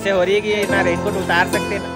ऐसे हो रही है कि ना रेनकोट उतार सकते ना।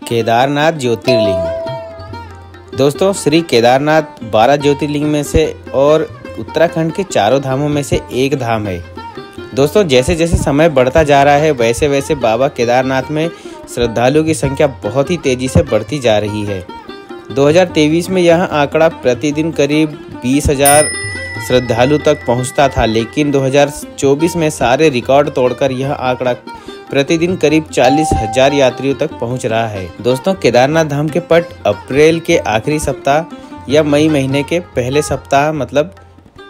केदारनाथ ज्योतिर्लिंग। दोस्तों, श्री केदारनाथ 12 ज्योतिर्लिंग में से और उत्तराखंड के चारों धामों में से एक धाम है। दोस्तों, जैसे जैसे समय बढ़ता जा रहा है वैसे वैसे बाबा केदारनाथ में श्रद्धालुओं की संख्या बहुत ही तेजी से बढ़ती जा रही है। 2023 में यह आंकड़ा प्रतिदिन करीब 20,000 श्रद्धालु तक पहुंचता था, लेकिन 2024 में सारे रिकॉर्ड तोड़कर यह आंकड़ा प्रतिदिन करीब 40,000 यात्रियों तक पहुंच रहा है। दोस्तों, केदारनाथ धाम के पट अप्रैल के आखिरी सप्ताह या मई महीने के पहले सप्ताह मतलब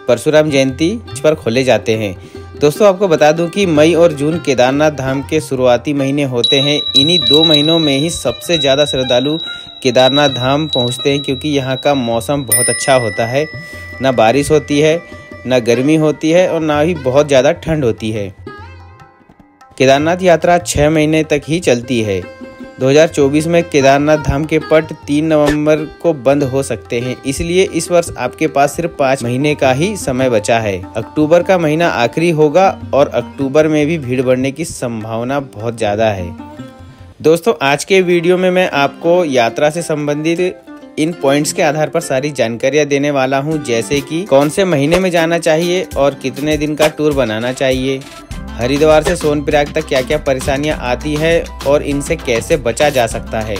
परशुराम जयंती पर खोले जाते हैं। दोस्तों, आपको बता दूं कि मई और जून केदारनाथ धाम के शुरुआती महीने होते हैं। इन्हीं 2 महीनों में ही सबसे ज़्यादा श्रद्धालु केदारनाथ धाम पहुँचते हैं, क्योंकि यहाँ का मौसम बहुत अच्छा होता है। ना बारिश होती है, ना गर्मी होती है और ना ही बहुत ज़्यादा ठंड होती है। केदारनाथ यात्रा 6 महीने तक ही चलती है। 2024 में केदारनाथ धाम के पट 3 नवंबर को बंद हो सकते हैं, इसलिए इस वर्ष आपके पास सिर्फ 5 महीने का ही समय बचा है। अक्टूबर का महीना आखिरी होगा और अक्टूबर में भी भीड़ बढ़ने की संभावना बहुत ज़्यादा है। दोस्तों, आज के वीडियो में मैं आपको यात्रा से संबंधित इन पॉइंट्स के आधार पर सारी जानकारियाँ देने वाला हूँ, जैसे कि कौन से महीने में जाना चाहिए और कितने दिन का टूर बनाना चाहिए, हरिद्वार से सोनप्रयाग तक क्या क्या परेशानियां आती है और इनसे कैसे बचा जा सकता है,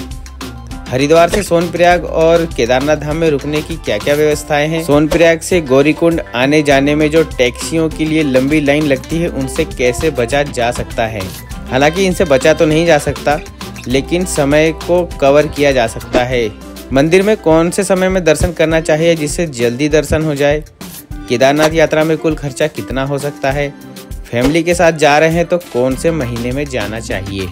हरिद्वार से सोनप्रयाग और केदारनाथ धाम में रुकने की क्या क्या व्यवस्थाएं हैं, सोनप्रयाग से गौरीकुंड आने जाने में जो टैक्सियों के लिए लंबी लाइन लगती है उनसे कैसे बचा जा सकता है। हालांकि इनसे बचा तो नहीं जा सकता, लेकिन समय को कवर किया जा सकता है। मंदिर में कौन से समय में दर्शन करना चाहिए जिससे जल्दी दर्शन हो जाए, केदारनाथ यात्रा में कुल खर्चा कितना हो सकता है, फैमिली के साथ जा रहे हैं तो कौन से महीने में जाना चाहिए।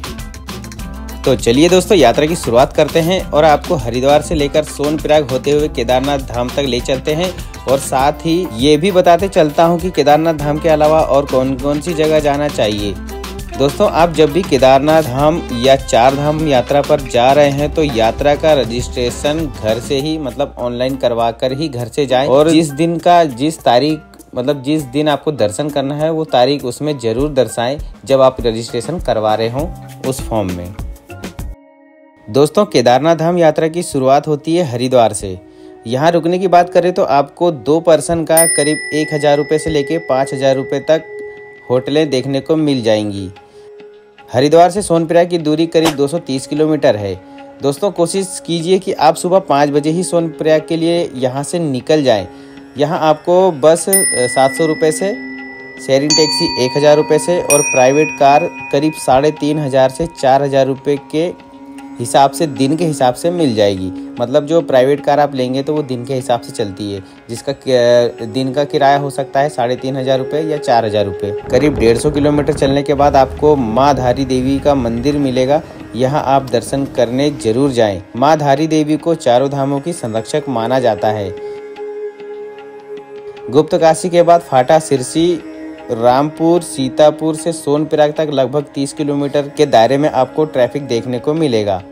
तो चलिए दोस्तों, यात्रा की शुरुआत करते हैं और आपको हरिद्वार से लेकर सोनप्रयाग होते हुए केदारनाथ धाम तक ले चलते हैं और साथ ही ये भी बताते चलता हूँ कि केदारनाथ धाम के अलावा और कौन कौन सी जगह जाना चाहिए। दोस्तों, आप जब भी केदारनाथ धाम या 4 धाम यात्रा पर जा रहे हैं तो यात्रा का रजिस्ट्रेशन घर से ही मतलब ऑनलाइन करवा कर ही घर से जाएं और जिस दिन आपको दर्शन करना है वो तारीख उसमें जरूर दर्शाएं जब आप रजिस्ट्रेशन करवा रहे हो उस फॉर्म में। दोस्तों, केदारनाथ धाम यात्रा की शुरुआत होती है हरिद्वार से। यहाँ रुकने की बात करें तो आपको 2 पर्सन का करीब 1,000 रुपये से लेके 5,000 रुपये तक होटलें देखने को मिल जाएंगी। हरिद्वार से सोनप्रयाग की दूरी करीब 230 किलोमीटर है। दोस्तों, कोशिश कीजिए कि आप सुबह 5 बजे ही सोनप्रयाग के लिए यहाँ से निकल जाएं। यहाँ आपको बस 700 रुपये से, शेयरिंग टैक्सी 1,000 रुपये से और प्राइवेट कार करीब 3,500 से 4,000 रुपये के हिसाब से दिन के हिसाब से मिल जाएगी। मतलब जो प्राइवेट कार आप लेंगे तो वो दिन के हिसाब से चलती है, जिसका दिन का किराया हो सकता है 3,500 रुपये या 4,000 रुपये। करीब 150 किलोमीटर चलने के बाद आपको माँ धारी देवी का मंदिर मिलेगा। यहाँ आप दर्शन करने जरूर जाएं। माँ धारी देवी को चारों धामों की संरक्षक माना जाता है। गुप्त काशी के बाद फाटा सिरसी, रामपुर, सीतापुर से सोनप्रयाग तक लगभग 30 किलोमीटर के दायरे में आपको ट्रैफिक देखने को मिलेगा।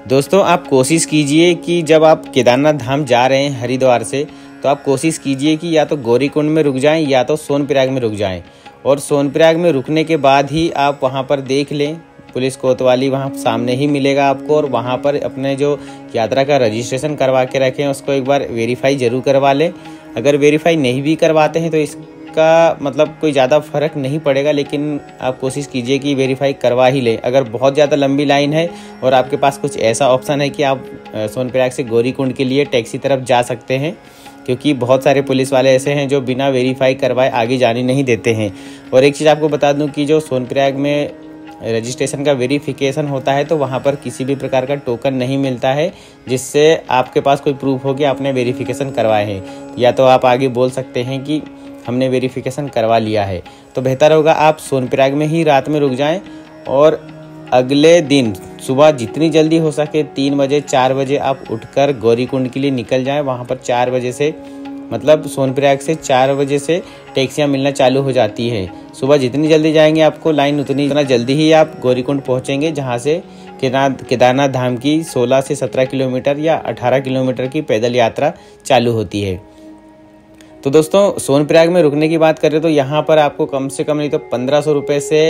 दोस्तों, आप कोशिश कीजिए कि जब आप केदारनाथ धाम जा रहे हैं हरिद्वार से तो आप कोशिश कीजिए कि या तो गौरीकुंड में रुक जाएं या तो सोनप्रयाग में रुक जाएं और सोनप्रयाग में रुकने के बाद ही आप वहां पर देख लें, पुलिस कोतवाली वहाँ सामने ही मिलेगा आपको और वहाँ पर अपने जो यात्रा का रजिस्ट्रेशन करवा के रखें उसको एक बार वेरीफाई ज़रूर करवा लें। अगर वेरीफाई नहीं भी करवाते हैं तो इसका मतलब कोई ज़्यादा फ़र्क नहीं पड़ेगा, लेकिन आप कोशिश कीजिए कि वेरीफाई करवा ही लें। अगर बहुत ज़्यादा लंबी लाइन है और आपके पास कुछ ऐसा ऑप्शन है कि आप सोनप्रयाग से गौरीकुंड के लिए टैक्सी तरफ जा सकते हैं, क्योंकि बहुत सारे पुलिस वाले ऐसे हैं जो बिना वेरीफाई करवाए आगे जाने नहीं देते हैं। और एक चीज़ आपको बता दूं कि जो सोनप्रयाग में रजिस्ट्रेशन का वेरिफिकेशन होता है तो वहाँ पर किसी भी प्रकार का टोकन नहीं मिलता है जिससे आपके पास कोई प्रूफ हो कि आपने वेरिफिकेशन करवाए हैं। या तो आप आगे बोल सकते हैं कि हमने वेरिफिकेशन करवा लिया है। तो बेहतर होगा आप सोनप्रयाग में ही रात में रुक जाएं और अगले दिन सुबह जितनी जल्दी हो सके 3 बजे 4 बजे आप उठकर गौरीकुंड के लिए निकल जाएं। वहाँ पर 4 बजे से मतलब सोनप्रयाग से 4 बजे से टैक्सियाँ मिलना चालू हो जाती है। सुबह जितनी जल्दी जाएंगे आपको लाइन उतना जल्दी ही आप गौरीकुंड पहुँचेंगे, जहाँ से केदारनाथ धाम की 16 से 17 किलोमीटर या 18 किलोमीटर की पैदल यात्रा चालू होती है। तो दोस्तों सोनप्रयाग में रुकने की बात करें तो यहाँ पर आपको कम से कम नहीं तो 1500 रुपये से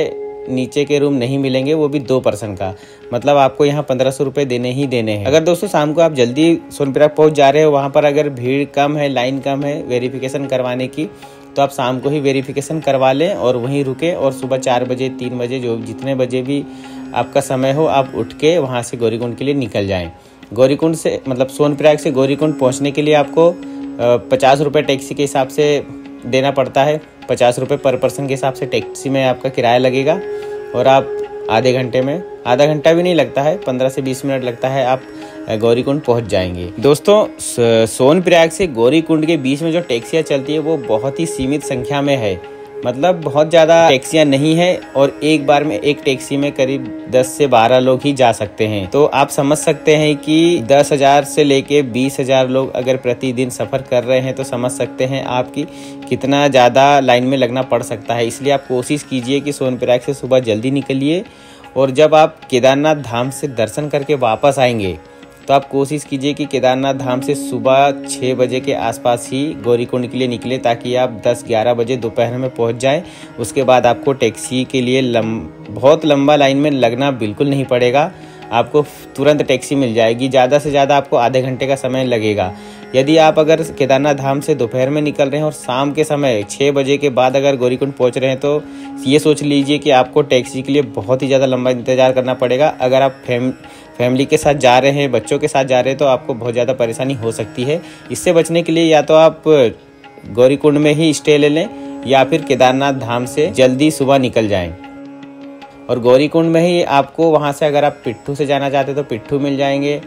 नीचे के रूम नहीं मिलेंगे, वो भी 2 पर्सन का। मतलब आपको यहाँ 1500 रुपये देने ही देने हैं। अगर दोस्तों शाम को आप जल्दी सोनप्रयाग पहुँच जा रहे हो, वहाँ पर अगर भीड़ कम है, लाइन कम है वेरिफिकेशन करवाने की, तो आप शाम को ही वेरिफिकेशन करवा लें और वहीं रुके और सुबह 4 बजे 3 बजे जो जितने बजे भी आपका समय हो आप उठ के वहाँ से गौरीकुंड के लिए निकल जाएँ। गौरीकुंड से मतलब सोनप्रयाग से गौरीकुंड पहुँचने के लिए आपको 50 रुपये टैक्सी के हिसाब से देना पड़ता है। 50 रुपये पर पर्सन के हिसाब से टैक्सी में आपका किराया लगेगा और आप आधे घंटे में, आधा घंटा भी नहीं लगता है, 15 से 20 मिनट लगता है, आप गौरीकुंड पहुंच जाएंगे। दोस्तों सोनप्रयाग से गौरीकुंड के बीच में जो टैक्सियाँ चलती है वो बहुत ही सीमित संख्या में है। मतलब बहुत ज़्यादा टैक्सियाँ नहीं है और एक बार में एक टैक्सी में करीब 10 से 12 लोग ही जा सकते हैं। तो आप समझ सकते हैं कि 10,000 से लेके 20,000 लोग अगर प्रतिदिन सफ़र कर रहे हैं तो समझ सकते हैं आपकी कितना ज़्यादा लाइन में लगना पड़ सकता है। इसलिए आप कोशिश कीजिए कि सोनप्रयाग से सुबह जल्दी निकलिए और जब आप केदारनाथ धाम से दर्शन करके वापस आएंगे तो आप कोशिश कीजिए कि केदारनाथ धाम से सुबह 6 बजे के आसपास ही गौरीकुंड के लिए निकले, ताकि आप 10-11 बजे दोपहर में पहुंच जाएं। उसके बाद आपको टैक्सी के लिए बहुत लंबा लाइन में लगना बिल्कुल नहीं पड़ेगा, आपको तुरंत टैक्सी मिल जाएगी। ज़्यादा से ज़्यादा आपको आधे घंटे का समय लगेगा। यदि आप अगर केदारनाथ धाम से दोपहर में निकल रहे हैं और शाम के समय 6 बजे के बाद अगर गौरीकुंड पहुंच रहे हैं तो ये सोच लीजिए कि आपको टैक्सी के लिए बहुत ही ज़्यादा लंबा इंतज़ार करना पड़ेगा। अगर आप फैमिली के साथ जा रहे हैं, बच्चों के साथ जा रहे हैं तो आपको बहुत ज़्यादा परेशानी हो सकती है। इससे बचने के लिए या तो आप गौरीकुंड में ही स्टे ले लें या फिर केदारनाथ धाम से जल्दी सुबह निकल जाएं। और गौरीकुंड में ही आपको वहां से अगर आप पिट्ठू से जाना चाहते हैं तो पिट्ठू मिल जाएंगे,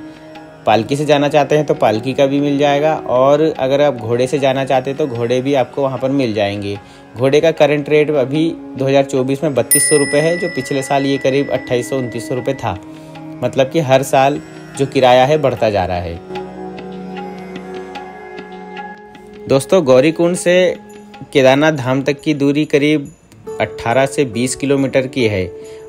पालकी से जाना चाहते हैं तो पालकी का भी मिल जाएगा, और अगर आप घोड़े से जाना चाहते हैं तो घोड़े भी आपको वहाँ पर मिल जाएंगे। घोड़े का करंट रेट अभी 2024 में 3200 रुपये है, जो पिछले साल ये करीब 2800-2900 रुपये था। मतलब कि हर साल जो किराया है बढ़ता जा रहा है। दोस्तों गौरीकुंड से केदारनाथ धाम तक की दूरी करीब 18 से 20 किलोमीटर की है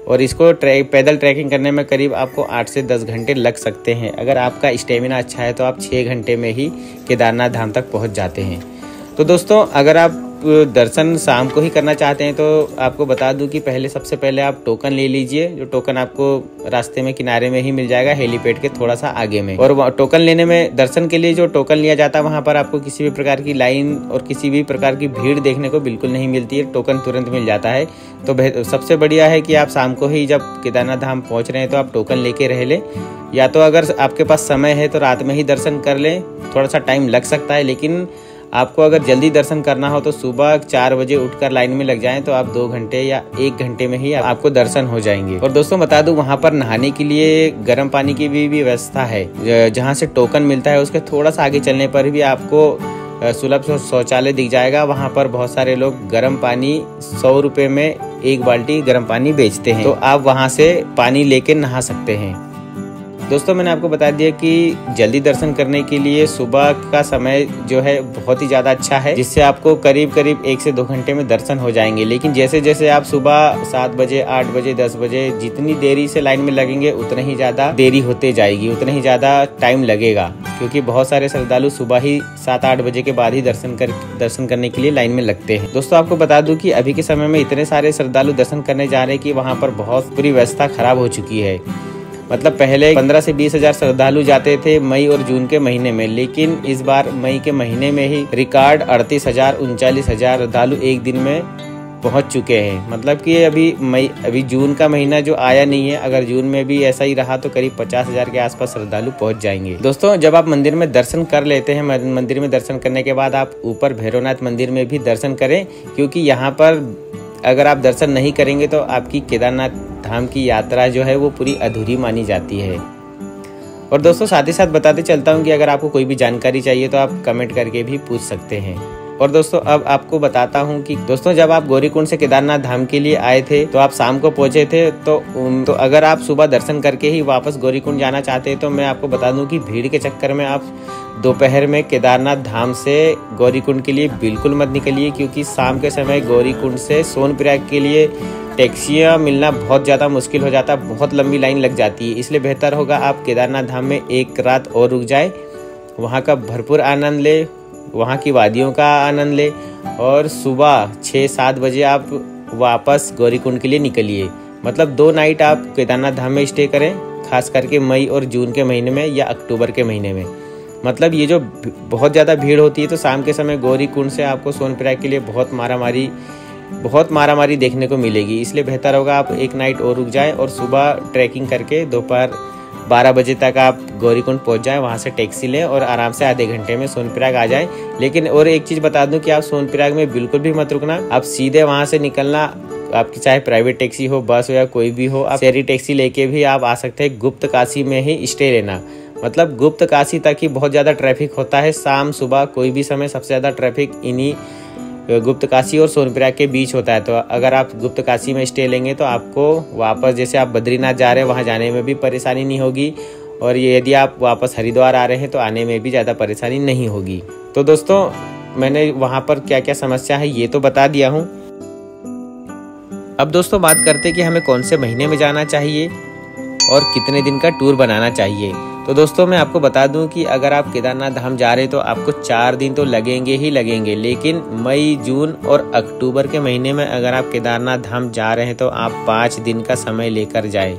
और इसको पैदल ट्रैकिंग करने में करीब आपको 8 से 10 घंटे लग सकते हैं। अगर आपका स्टेमिना अच्छा है तो आप 6 घंटे में ही केदारनाथ धाम तक पहुंच जाते हैं। तो दोस्तों अगर आप दर्शन शाम को ही करना चाहते हैं तो आपको बता दूं कि सबसे पहले आप टोकन ले लीजिए। जो टोकन आपको रास्ते में किनारे में ही मिल जाएगा, हेलीपैड के थोड़ा सा आगे में। और टोकन लेने में, दर्शन के लिए जो टोकन लिया जाता है वहां पर आपको किसी भी प्रकार की लाइन और किसी भी प्रकार की भीड़ देखने को बिल्कुल नहीं मिलती है, टोकन तुरंत मिल जाता है। तो सबसे बढ़िया है कि आप शाम को ही जब केदारनाथ धाम पहुंच रहे हैं तो आप टोकन लेके रह लें, या तो अगर आपके पास समय है तो रात में ही दर्शन कर लें। थोड़ा सा टाइम लग सकता है, लेकिन आपको अगर जल्दी दर्शन करना हो तो सुबह 4 बजे उठकर लाइन में लग जाएं तो आप 2 घंटे या 1 घंटे में ही आपको दर्शन हो जाएंगे। और दोस्तों बता दूं वहां पर नहाने के लिए गर्म पानी की भी व्यवस्था है। जहां से टोकन मिलता है उसके थोड़ा सा आगे चलने पर भी आपको सुलभ शौचालय दिख जाएगा। वहां पर बहुत सारे लोग गर्म पानी 100 रुपए में 1 बाल्टी गर्म पानी बेचते हैं, तो आप वहां से पानी लेके नहा सकते हैं। दोस्तों मैंने आपको बता दिया कि जल्दी दर्शन करने के लिए सुबह का समय जो है बहुत ही ज़्यादा अच्छा है, जिससे आपको करीब 1 से 2 घंटे में दर्शन हो जाएंगे। लेकिन जैसे जैसे आप सुबह 7 बजे, 8 बजे, 10 बजे जितनी देरी से लाइन में लगेंगे उतना ही ज़्यादा देरी होते जाएगी, उतना ही ज़्यादा टाइम लगेगा, क्योंकि बहुत सारे श्रद्धालु सुबह ही 7-8 बजे के बाद ही दर्शन करने के लिए लाइन में लगते हैं। दोस्तों आपको बता दूं कि अभी के समय में इतने सारे श्रद्धालु दर्शन करने जा रहे हैं कि वहाँ पर बहुत बुरी व्यवस्था खराब हो चुकी है। मतलब पहले 15 से 20 हजार श्रद्धालु जाते थे मई और जून के महीने में, लेकिन इस बार मई के महीने में ही रिकॉर्ड 38,000 39,000 श्रद्धालु एक दिन में पहुंच चुके हैं। मतलब कि अभी जून का महीना जो आया नहीं है, अगर जून में भी ऐसा ही रहा तो करीब 50,000 के आसपास श्रद्धालु पहुंच जाएंगे। दोस्तों जब आप मंदिर में दर्शन कर लेते हैं, मंदिर में दर्शन करने के बाद आप ऊपर भैरवनाथ मंदिर में भी दर्शन करें, क्योंकि यहाँ पर अगर आप दर्शन नहीं करेंगे तो आपकी केदारनाथ धाम की यात्रा जो है वो पूरी अधूरी मानी जाती है। और दोस्तों साथ ही साथ बताते चलता हूँ कि अगर आपको कोई भी जानकारी चाहिए तो आप कमेंट करके भी पूछ सकते हैं। और दोस्तों अब आपको बताता हूँ कि दोस्तों जब आप गौरीकुंड से केदारनाथ धाम के लिए आए थे तो आप शाम को पहुंचे थे, तो अगर आप सुबह दर्शन करके ही वापस गौरीकुंड जाना चाहते हैं तो मैं आपको बता दूं कि भीड़ के चक्कर में आप दोपहर में केदारनाथ धाम से गौरीकुंड के लिए बिल्कुल मत निकलिए, क्योंकि शाम के समय गौरीकुंड से सोनप्रयाग के लिए टैक्सियाँ मिलना बहुत ज़्यादा मुश्किल हो जाता है, बहुत लंबी लाइन लग जाती है। इसलिए बेहतर होगा आप केदारनाथ धाम में एक रात और रुक जाए, वहाँ का भरपूर आनंद ले, वहाँ की वादियों का आनंद ले और सुबह 6-7 बजे आप वापस गौरीकुंड के लिए निकलिए। मतलब 2 नाइट आप केदारनाथ धाम में स्टे करें, खास करके मई और जून के महीने में या अक्टूबर के महीने में। मतलब ये जो बहुत ज़्यादा भीड़ होती है तो शाम के समय गौरीकुंड से आपको सोनप्रयाग के लिए बहुत मारामारी देखने को मिलेगी। इसलिए बेहतर होगा आप एक नाइट और रुक जाएं और सुबह ट्रैकिंग करके दोपहर 12 बजे तक आप गौरीकुंड पहुंच जाएं, वहां से टैक्सी लें और आराम से आधे घंटे में सोनप्रयाग आ जाएं। लेकिन और एक चीज़ बता दूं कि आप सोनप्रयाग में बिल्कुल भी मत रुकना, आप सीधे वहां से निकलना। आपकी चाहे प्राइवेट टैक्सी हो, बस हो या कोई भी हो, आप शहरी टैक्सी लेके भी आप आ सकते हैं। गुप्त काशी में ही स्टे लेना, मतलब गुप्त काशी तक ही बहुत ज़्यादा ट्रैफिक होता है। शाम सुबह कोई भी समय सबसे ज़्यादा ट्रैफिक इन्हीं गुप्त काशी और सोनप्रयाग के बीच होता है। तो अगर आप गुप्त काशी में स्टे लेंगे तो आपको वापस, जैसे आप बद्रीनाथ जा रहे हैं वहाँ जाने में भी परेशानी नहीं होगी, और ये यदि आप वापस हरिद्वार आ रहे हैं तो आने में भी ज़्यादा परेशानी नहीं होगी। तो दोस्तों मैंने वहाँ पर क्या क्या समस्या है ये तो बता दिया हूँ। अब दोस्तों बात करते हैं कि हमें कौन से महीने में जाना चाहिए और कितने दिन का टूर बनाना चाहिए। तो दोस्तों मैं आपको बता दूं कि अगर आप केदारनाथ धाम जा रहे हैं तो आपको 4 दिन तो लगेंगे ही लगेंगे, लेकिन मई, जून और अक्टूबर के महीने में अगर आप केदारनाथ धाम जा रहे हैं तो आप 5 दिन का समय लेकर जाएं।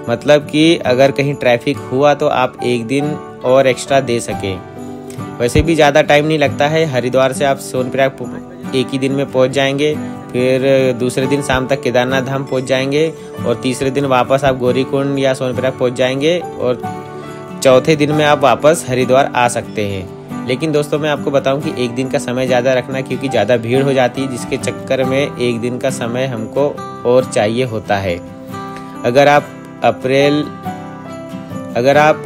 मतलब कि अगर कहीं ट्रैफिक हुआ तो आप 1 दिन और एक्स्ट्रा दे सकें। वैसे भी ज़्यादा टाइम नहीं लगता है, हरिद्वार से आप सोनप्रयाग एक ही दिन में पहुंच जाएंगे, फिर दूसरे दिन शाम तक केदारनाथ धाम पहुंच जाएंगे और तीसरे दिन वापस आप गौरीकुंड या सोनप्रयाग पहुंच जाएंगे और चौथे दिन में आप वापस हरिद्वार आ सकते हैं। लेकिन दोस्तों मैं आपको बताऊं कि 1 दिन का समय ज़्यादा रखना, क्योंकि ज़्यादा भीड़ हो जाती है, जिसके चक्कर में 1 दिन का समय हमको और चाहिए होता है। अगर आप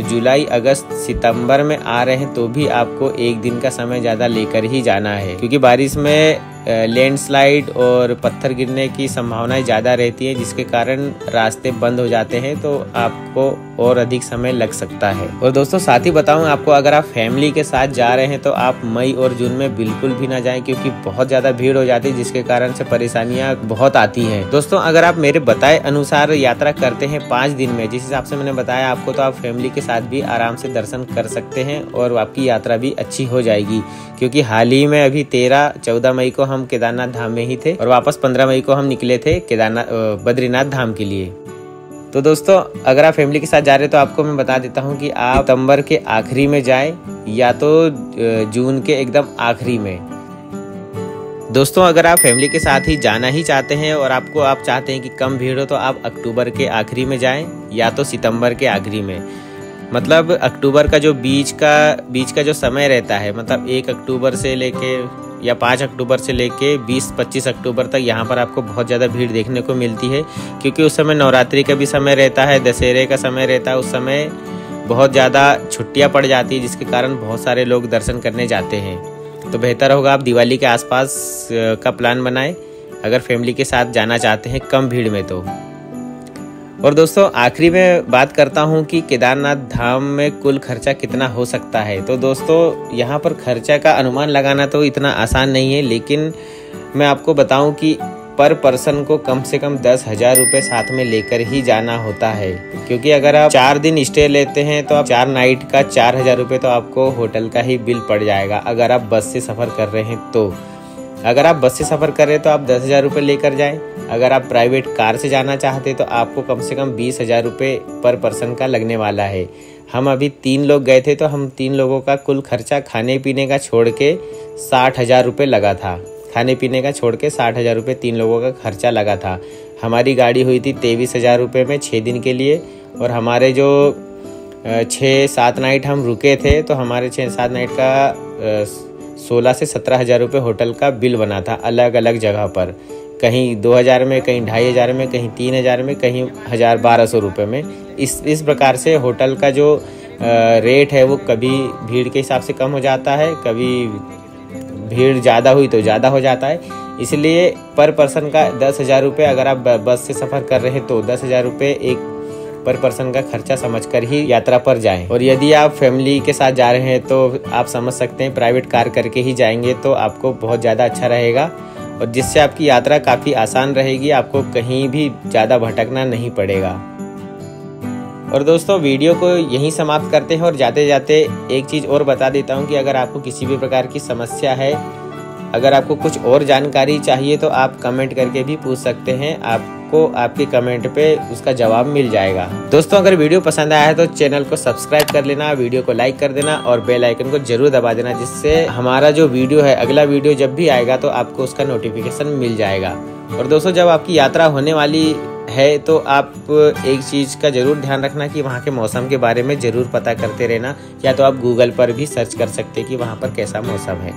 जुलाई, अगस्त, सितंबर में आ रहे हैं तो भी आपको 1 दिन का समय ज़्यादा लेकर ही जाना है, क्योंकि बारिश में लैंडस्लाइड और पत्थर गिरने की संभावनाएं ज़्यादा रहती है, जिसके कारण रास्ते बंद हो जाते हैं, तो आपको और अधिक समय लग सकता है। और दोस्तों साथ ही बताऊं आपको, अगर आप फैमिली के साथ जा रहे हैं तो आप मई और जून में बिल्कुल भी ना जाएं, क्योंकि बहुत ज़्यादा भीड़ हो जाती है, जिसके कारण से परेशानियां बहुत आती हैं। दोस्तों अगर आप मेरे बताए अनुसार यात्रा करते हैं 5 दिन में, जिस हिसाब से मैंने बताया आपको, तो आप फैमिली के साथ भी आराम से दर्शन कर सकते हैं और आपकी यात्रा भी अच्छी हो जाएगी। क्योंकि हाल ही में अभी 13-14 मई को हम केदारनाथ धाम में ही थे और वापस 15 मई को हम निकले थे बद्रीनाथ धाम के लिए। तो दोस्तों अगर आप फैमिली के साथ जा रहे हैं तो आपको मैं बता देता हूं कि आप सितंबर के आखिरी में जाएं या तो जून के एकदम आखिरी में। दोस्तों अगर आप फैमिली के साथ ही जाना ही चाहते हैं और आप चाहते हैं कि कम भीड़ हो, तो आप अक्टूबर के आखिरी में जाएं या तो सितंबर के आखिरी में। मतलब अक्टूबर का जो बीच का जो समय रहता है, मतलब 1 अक्टूबर से लेके या 5 अक्टूबर से लेके 20-25 अक्टूबर तक यहाँ पर आपको बहुत ज़्यादा भीड़ देखने को मिलती है, क्योंकि उस समय नवरात्रि का भी समय रहता है, दशहरे का समय रहता है। उस समय बहुत ज़्यादा छुट्टियाँ पड़ जाती है, जिसके कारण बहुत सारे लोग दर्शन करने जाते हैं। तो बेहतर होगा आप दिवाली के आसपास का प्लान बनाएं अगर फैमिली के साथ जाना चाहते हैं कम भीड़ में तो। और दोस्तों आखिरी में बात करता हूं कि केदारनाथ धाम में कुल खर्चा कितना हो सकता है। तो दोस्तों यहाँ पर खर्चा का अनुमान लगाना तो इतना आसान नहीं है, लेकिन मैं आपको बताऊं कि पर पर्सन को कम से कम 10,000 रुपये साथ में लेकर ही जाना होता है। क्योंकि अगर आप 4 दिन स्टे लेते हैं तो आप 4 नाइट का 4,000 रुपये तो आपको होटल का ही बिल पड़ जाएगा, अगर आप बस से सफ़र कर रहे हैं तो। अगर आप बस से सफ़र कर रहे हैं तो आप 10,000 रुपये लेकर जाएं। अगर आप प्राइवेट कार से जाना चाहते हैं तो आपको कम से कम 20,000 रुपये पर पर्सन का लगने वाला है। हम अभी 3 लोग गए थे तो हम 3 लोगों का कुल खर्चा खाने पीने का छोड़ के 60,000 रुपये लगा था। खाने पीने का छोड़ के 60,000 रुपये 3 लोगों का खर्चा लगा था। हमारी गाड़ी हुई थी 23,000 रुपये में 6 दिन के लिए, और हमारे जो 6-7 नाइट हम रुके थे तो हमारे 6-7 नाइट का 16 से 17,000 रुपये होटल का बिल बना था अलग अलग जगह पर। कहीं 2000 में, कहीं 2500 में, कहीं 3000 में, कहीं 1200 रुपये में। इस प्रकार से होटल का जो रेट है वो कभी भीड़ के हिसाब से कम हो जाता है, कभी भीड़ ज़्यादा हुई तो ज़्यादा हो जाता है। इसलिए पर पर्सन का 10,000 रुपये, अगर आप बस से सफ़र कर रहे हैं तो 10,000 रुपये एक पर पर्सन का खर्चा समझकर ही यात्रा पर जाएं। और यदि आप फैमिली के साथ जा रहे हैं तो आप समझ सकते हैं प्राइवेट कार करके ही जाएंगे तो आपको बहुत ज़्यादा अच्छा रहेगा, और जिससे आपकी यात्रा काफ़ी आसान रहेगी, आपको कहीं भी ज़्यादा भटकना नहीं पड़ेगा। और दोस्तों वीडियो को यहीं समाप्त करते हैं, और जाते जाते एक चीज़ और बता देता हूं कि अगर आपको किसी भी प्रकार की समस्या है, अगर आपको कुछ और जानकारी चाहिए तो आप कमेंट करके भी पूछ सकते हैं, आपको आपके कमेंट पे उसका जवाब मिल जाएगा। दोस्तों अगर वीडियो पसंद आया है तो चैनल को सब्सक्राइब कर लेना, वीडियो को लाइक कर देना और बेल आइकन को जरूर दबा देना, जिससे हमारा जो वीडियो है, अगला वीडियो जब भी आएगा तो आपको उसका नोटिफिकेशन मिल जाएगा। और दोस्तों जब आपकी यात्रा होने वाली है तो आप एक चीज़ का जरूर ध्यान रखना कि वहाँ के मौसम के बारे में जरूर पता करते रहना, या तो आप गूगल पर भी सर्च कर सकते हैं कि वहाँ पर कैसा मौसम है।